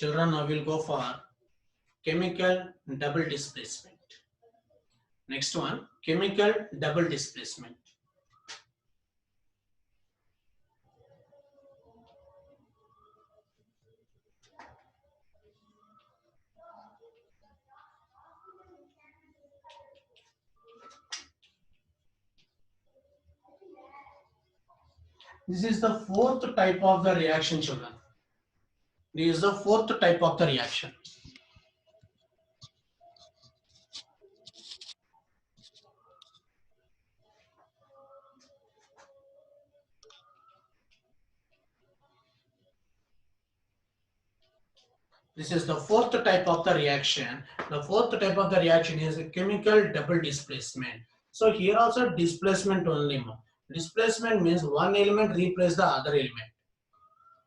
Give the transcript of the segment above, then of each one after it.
Children, now we'll go for chemical double displacement. Next one, chemical double displacement. This is the fourth type of the reaction, children. This is the fourth type of the reaction. This is the fourth type of the reaction. The fourth type of the reaction is a chemical double displacement. So here also displacement only. Displacement means one element replace the other element.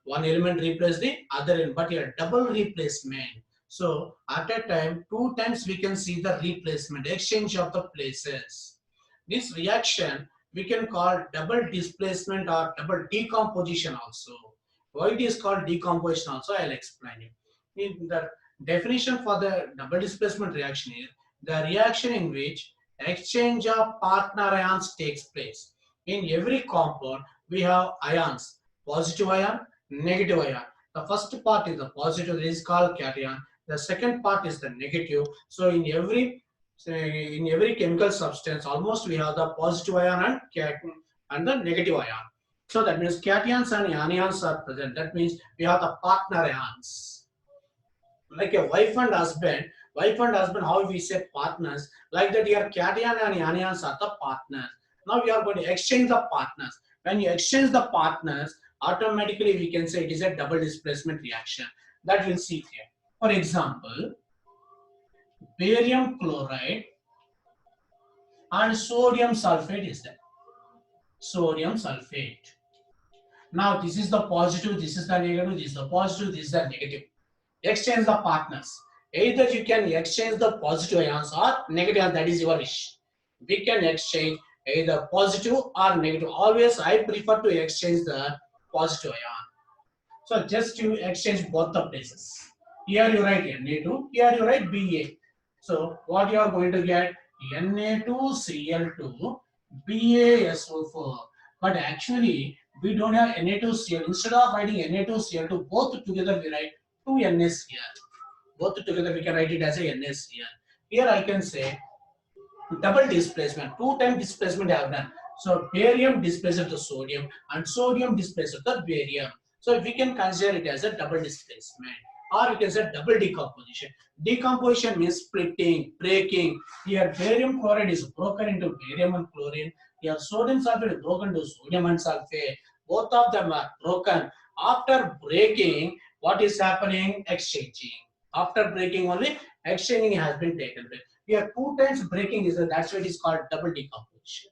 One element replace the other element, but here double replacement. So at a time, two times we can see the replacement, exchange of the places. This reaction we can call double displacement or double decomposition also. Why it is called decomposition also, I'll explain it. In the definition for the double displacement reaction is the reaction in which exchange of partner ions takes place. In every compound, we have ions, positive ion, negative ion. The first part is the positive, is called cation. The second part is the negative. So in every chemical substance, almost we have the positive ion and the negative ion. So that means cations and anions are present. That means we have the partner ions. Like a wife and husband, how we say partners, like that here cation and anions are the partners. Now we are going to exchange the partners. When you exchange the partners, automatically we can say it is a double displacement reaction. That we'll see here. For example, barium chloride and sodium sulfate is there. Sodium sulfate. Now this is the positive, this is the negative, this is the positive, this is the negative. Exchange the partners. Either you can exchange the positive ions or negative ions, that is your wish. We can exchange either positive or negative. Always I prefer to exchange the positive ion. So just you exchange both the places. Here you write Na2, here you write Ba. So what you are going to get? Na2Cl2 BaSO4. But actually we don't have Na2Cl. Instead of writing Na2Cl2, both together we write 2NaCl. Both together we can write it as a NaCl. Here I can say double displacement, two time displacement I have done. So barium displaces the sodium and sodium displaces the barium. So we can consider it as a double displacement, or we can say double decomposition. Decomposition means splitting, breaking. Here barium chloride is broken into barium and chlorine. Here sodium sulfate is broken to sodium and sulfate. Both of them are broken. After breaking, what is happening? Exchanging. After breaking only, exchanging has been taken place. Here two times breaking is that's why it is called double decomposition.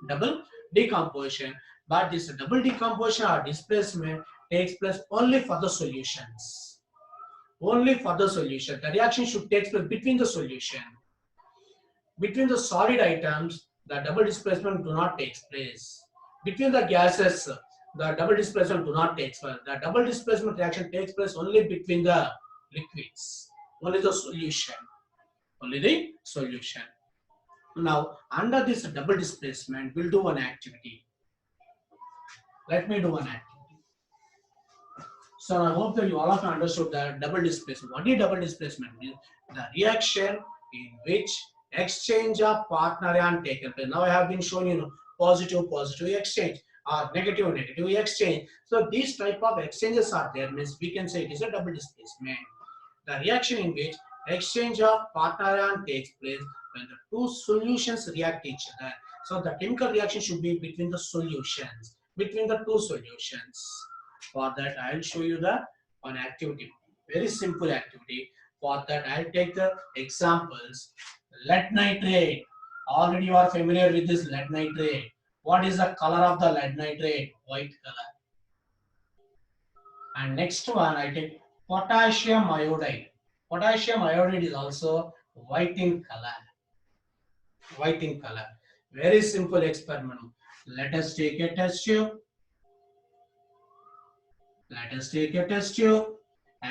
Double decomposition. But this double decomposition or displacement takes place only for the solutions. Only for the solution. The reaction should take place between the solution. Between the solid items, the double displacement do not take place. Between the gases, the double displacement do not take place. The double displacement reaction takes place only between the liquids. Only the solution. Only the solution. Now, under this double displacement, we'll do one activity. Let me do one activity. So I hope that you all have understood that double displacement. What is double displacement? The reaction in which exchange of partner ion taken place. Now I have been showing you positive exchange or negative exchange. So these type of exchanges are there, means we can say it is a double displacement. The reaction in which exchange of partner ion takes place when the two solutions react each other. So the chemical reaction should be between the solutions, between the two solutions. For that, I will show you the one activity. Very simple activity. For that, I will take the examples. Lead nitrate. Already you are familiar with this lead nitrate. What is the color of the lead nitrate? White color. And next one, I take potassium iodide. Potassium iodide is also white in color. White in color. Very simple experiment. Let us take a test tube. Let us take a test tube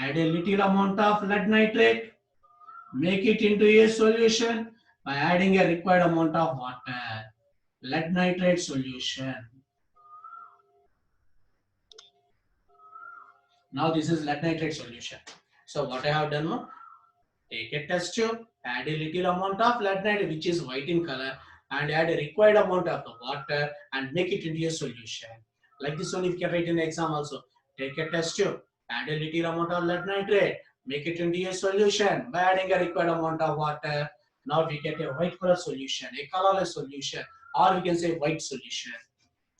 add a little amount of lead nitrate, make it into a solution by adding a required amount of water. Lead nitrate solution. Now this is lead nitrate solution. So what I have done now, take a test tube, add a little amount of lead nitrate which is white in color and add a required amount of the water and make it into a solution. Like this one if you can write in the exam also. Take a test tube, add a little amount of lead nitrate, make it into a solution by adding a required amount of water. Now we get a white color solution, a colorless solution, or we can say white solution.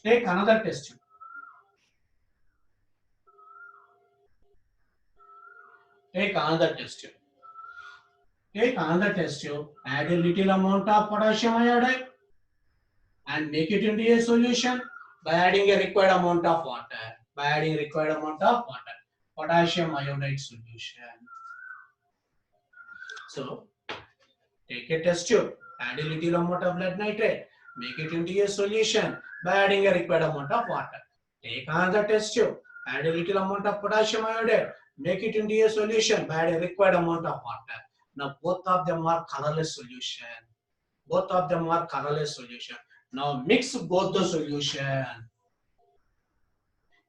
Take another test tube. Take another test tube. Take another test tube, add a little amount of potassium iodide and make it into a solution by adding a required amount of water. By adding required amount of water, potassium iodide solution. So take a test tube, add a little amount of lead nitrate, make it into a solution by adding a required amount of water. Take another test tube, add a little amount of potassium iodide, make it into a solution by adding a required amount of water. Now both of them are colorless solution. Both of them are colorless solution. Now mix both the solution.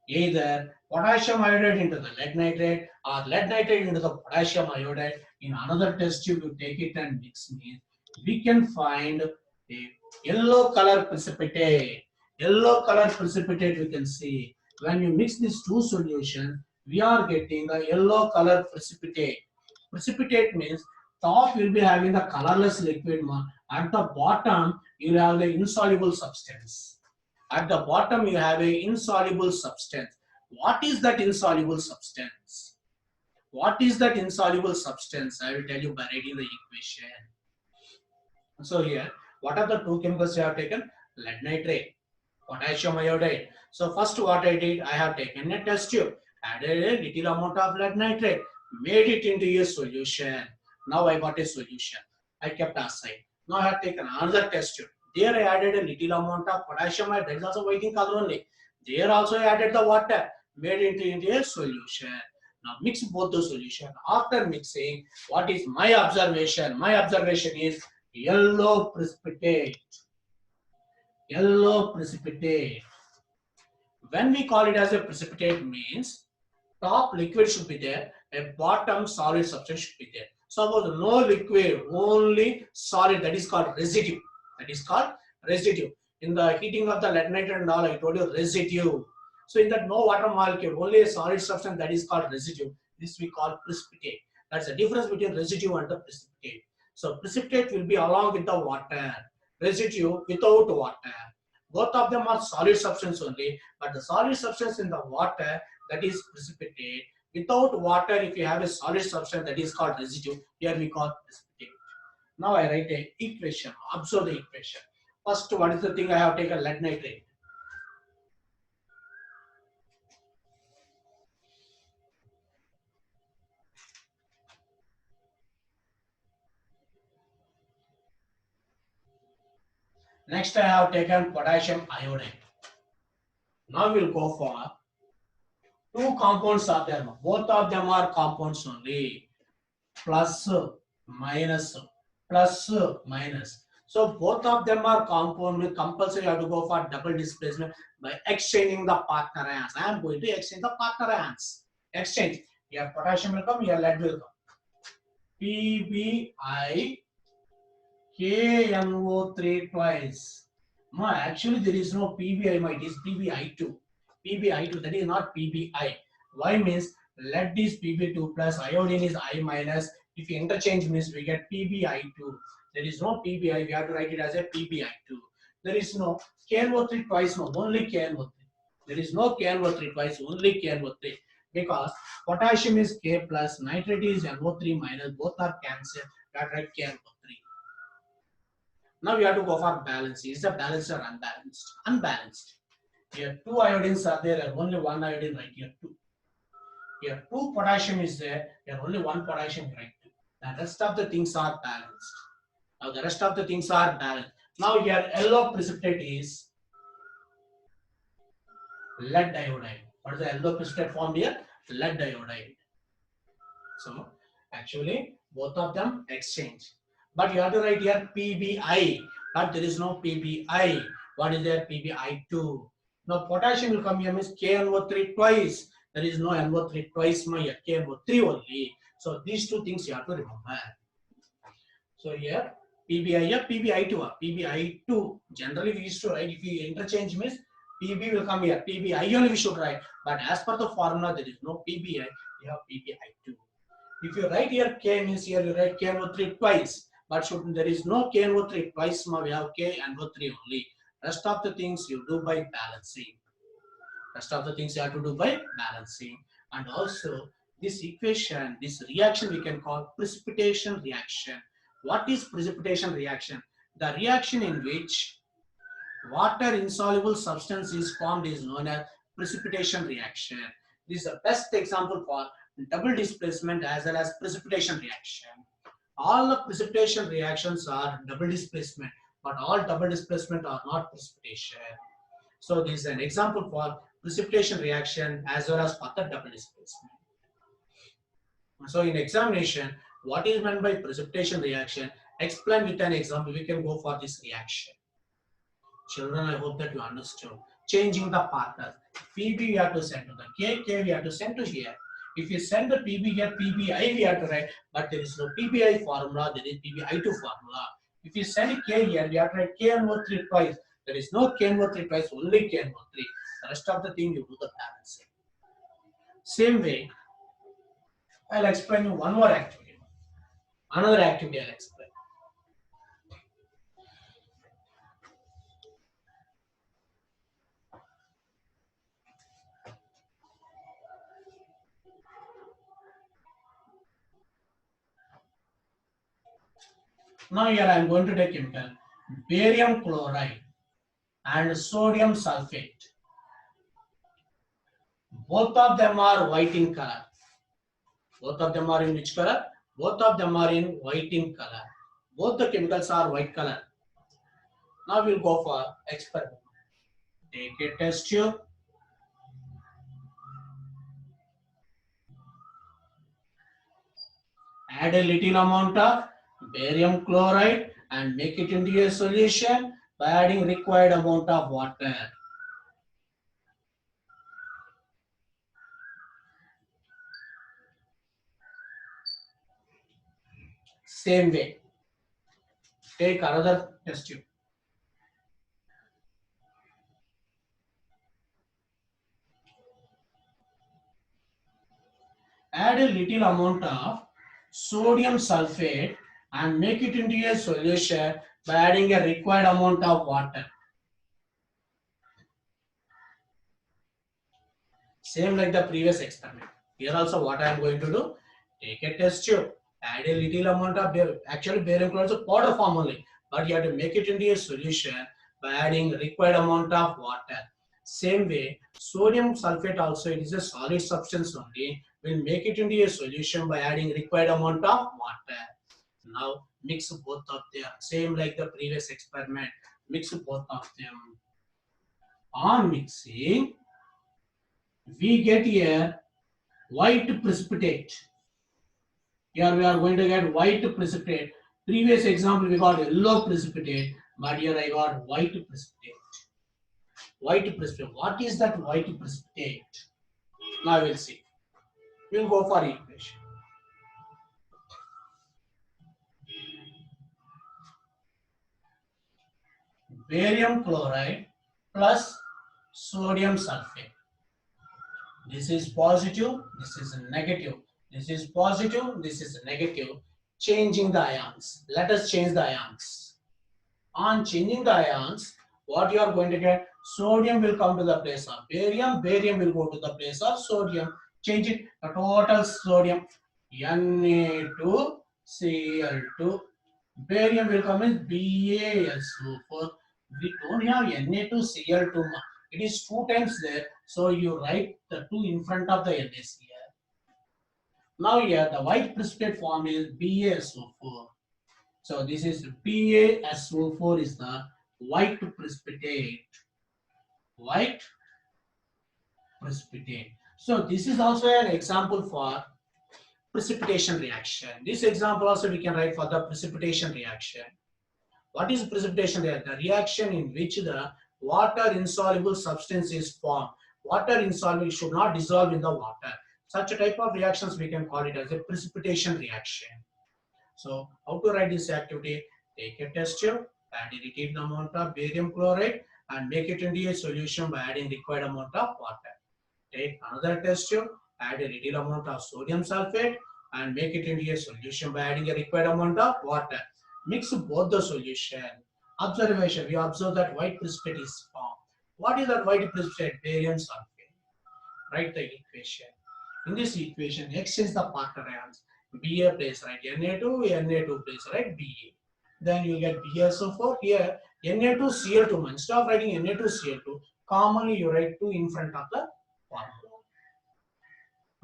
Either potassium iodide into the lead nitrate or lead nitrate into the potassium iodide. In another test tube, you take it and mix it. We can find a yellow color precipitate. Yellow color precipitate we can see. When you mix these two solutions, we are getting a yellow color precipitate. Precipitate means top will be having the colorless liquid. At the bottom, you will have the insoluble substance. At the bottom, you have a insoluble substance. What is that insoluble substance? What is that insoluble substance? I will tell you by writing the equation. So here, what are the two chemicals you have taken? Lead nitrate, potassium iodide. So first what I did, I have taken a test tube, added a little amount of lead nitrate, made it into a solution. Now I got a solution. I kept aside. Now I have taken another test tube. There I added a little amount of potassium iodide. That is also white in color only. There also I added the water, made it into a solution. Now mix both the solution. After mixing, what is my observation? My observation is yellow precipitate. Yellow precipitate. When we call it as a precipitate means top liquid should be there, a bottom solid substance should be there. Suppose no liquid, only solid, that is called residue. That is called residue. In the heating of the lead nitrate and all, I told you residue. So in that no water molecule, only a solid substance, that is called residue. This we call precipitate. That's the difference between residue and the precipitate. So precipitate will be along with the water, residue without water. Both of them are solid substance only, but the solid substance in the water, that is precipitate. Without water, if you have a solid substance, that is called residue. Here we call precipitate. Now I write a equation. Observe the equation. First, what is the thing I have taken? Lead nitrate. Next, I have taken potassium iodide. Now we'll go for two compounds are there. Both of them are compounds only. Plus, minus, plus, minus. So both of them are compound. Compulsory you have to go for double displacement by exchanging the partner ions. I am going to exchange the partner ions. Exchange. Here potassium will come, here lead will come. PBI KNO3 twice. No, actually there is no PBI, it is PBI2. PBI2, that is not PBI. Why means lead is PB2 plus, iodine is I minus. If you interchange means we get PBI2. There is no PBI, we have to write it as a PBI2. There is no KNO3 twice, no, only KNO3. There is no KNO3 twice, only KNO3. Because potassium is K plus, nitrate is NO3 minus, both are cancelled. That write KNO3. Now we have to go for balance. Is the balanced or unbalanced? Unbalanced. Here two iodines are there, and only one iodine right here, two. Here two potassium is there, here only one potassium right two. The rest of the things are balanced. Now the rest of the things are balanced. Now here yellow precipitate is lead iodide. What is the yellow precipitate formed here? Lead iodide. So actually both of them exchange. But you have to write here PBI, but there is no PBI. What is there? PBI2. Now potassium will come here means KNO3 twice. There is no NO3 twice, my KNO3 only. So these two things you have to remember. So here PBI or PBI2 or PBI2. Generally we used to write, if you interchange means PB will come here. PBI only we should write. But as per the formula there is no PBI. You have PBI2. If you write here K means here you write KNO3 twice. But should there is no KNO3 twice, we have KNO3 only. Rest of the things you do by balancing. Rest of the things you have to do by balancing. And also this equation, this reaction we can call precipitation reaction. What is precipitation reaction? The reaction in which water insoluble substance is formed is known as precipitation reaction. This is the best example for double displacement as well as precipitation reaction. All the precipitation reactions are double displacement, but all double displacement are not precipitation. So this is an example for precipitation reaction as well as for the double displacement. So in examination, what is meant by precipitation reaction? Explain with an example. We can go for this reaction. Children, I hope that you understood. Changing the partners. PB we have to send to the K we have to send to here. If you send the PB here, PBI we have to write, but there is no PBI formula, there is PBI2 formula. If you send K here, we have to write KNO3 twice. There is no KNO3 twice, only KNO3. The rest of the thing you do the balancing. Same way, I'll explain you one more activity. Another activity I'll explain. Now here I am going to take chemical barium chloride and sodium sulfate. Both of them are white in color. Both of them are in which color? Both of them are in white in color. Both the chemicals are white color. Now we'll go for experiment. Take a test tube. Add a little amount of barium chloride and make it into a solution by adding required amount of water. Same way. Take another test tube. Add a little amount of sodium sulfate and make it into a solution by adding a required amount of water. Same like the previous experiment. Here also what I am going to do, take a test tube, add a little amount of actually barium chloride is a powder form only, but you have to make it into a solution by adding required amount of water. Same way, sodium sulfate also, it is a solid substance only. We'll make it into a solution by adding required amount of water. Now mix both of them. Same like the previous experiment. Mix both of them. On mixing, we get here white precipitate. Here we are going to get white precipitate. Previous example we got yellow precipitate, but here I got white precipitate. White precipitate. What is that white precipitate? Now we'll see. We'll go for equation. Barium chloride plus sodium sulfate. This is positive, this is negative. This is positive, this is negative. Changing the ions. Let us change the ions. On changing the ions, what you are going to get? Sodium will come to the place of barium. Barium will go to the place of sodium. Change it. The total sodium Na2Cl2. Barium will come in BaSO4. We don't have Na2Cl2. It is 2 times there. So you write the 2 in front of the NaCl. Now here the white precipitate form is BaSO4. So this is BaSO4 is the white precipitate. White precipitate. So this is also an example for precipitation reaction. This example also we can write for the precipitation reaction. What is precipitation reaction? The reaction in which the water insoluble substance is formed. Water insoluble should not dissolve in the water. Such a type of reactions we can call it as a precipitation reaction. So how to write this activity? Take a test tube, add a repeated amount of barium chloride and make it into a solution by adding required amount of water. Take another test tube, add a little amount of sodium sulfate and make it into a solution by adding a required amount of water. Mix both the solution. Observation, we observe that white precipitate is formed. What is that white precipitate? Barium sulfate. Write the equation. In this equation, X is the partner ions. Ba place, right? Na2 place, right? Ba. Then you get BaSO4. Here, Na2Cl2. Instead of writing Na2Cl2, commonly you write 2 in front of the formula.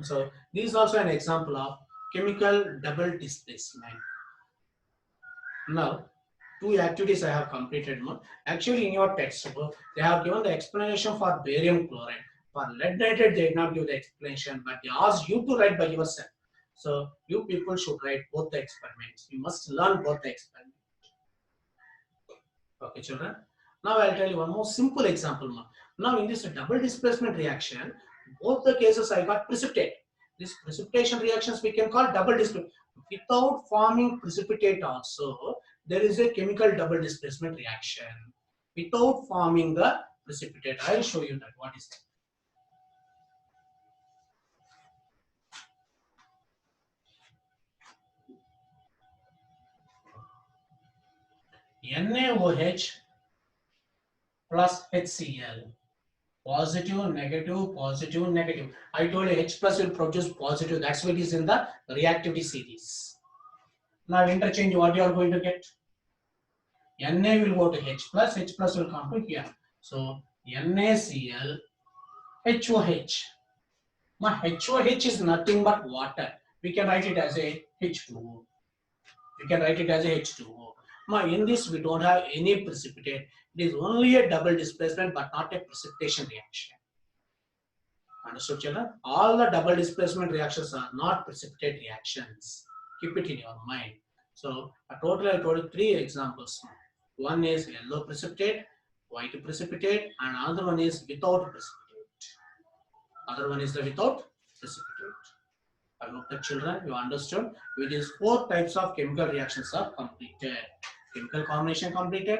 So, this is also an example of chemical double displacement. Now, 2 activities I have completed. Actually, in your textbook, they have given the explanation for barium chloride. For lead nitrate, they did not give the explanation, but they asked you to write by yourself. So, you people should write both the experiments. You must learn both the experiments. Okay, children. Now, I'll tell you one more simple example. Now, in this double displacement reaction, both the cases I got precipitate. This precipitation reactions we can call double displacement. Without forming precipitate also, there is a chemical double displacement reaction. Without forming the precipitate, I will show you that. What is that? NaOH plus HCl. Positive, negative, positive, negative. I told you H plus will produce positive. That's what is in the reactivity series. Now interchange what you are going to get. Na will go to H plus will come to here. So NaCl, HOH. Now HOH is nothing but water. We can write it as a H2O. We can write it as a H2O. Now in this we don't have any precipitate. It is only a double displacement but not a precipitation reaction. Understood, children? All the double displacement reactions are not precipitate reactions. Keep it in your mind. So totally I told you 3 examples. One is yellow precipitate, white precipitate, and another one is without precipitate. Other one is the without precipitate. I hope that children you understood. With these 4 types of chemical reactions are completed. Chemical combination completed,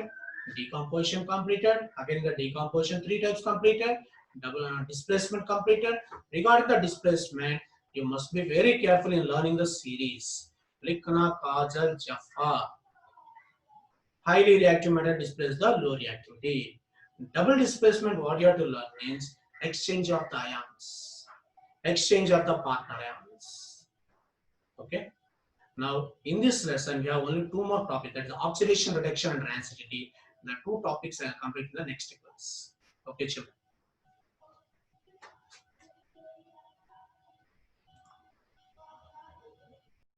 decomposition completed, again the decomposition 3 types completed, double displacement completed. Regarding the displacement, you must be very careful in learning the series. Likhna, Kajal, Jaffa. Highly reactive matter displaces the low reactivity. Double displacement, what you have to learn means exchange of the ions, exchange of the partner ions. Okay. Now, in this lesson, we have only 2 more topics, that is oxidation, reduction, and rancidity. The 2 topics I will complete in the next class. Okay, children.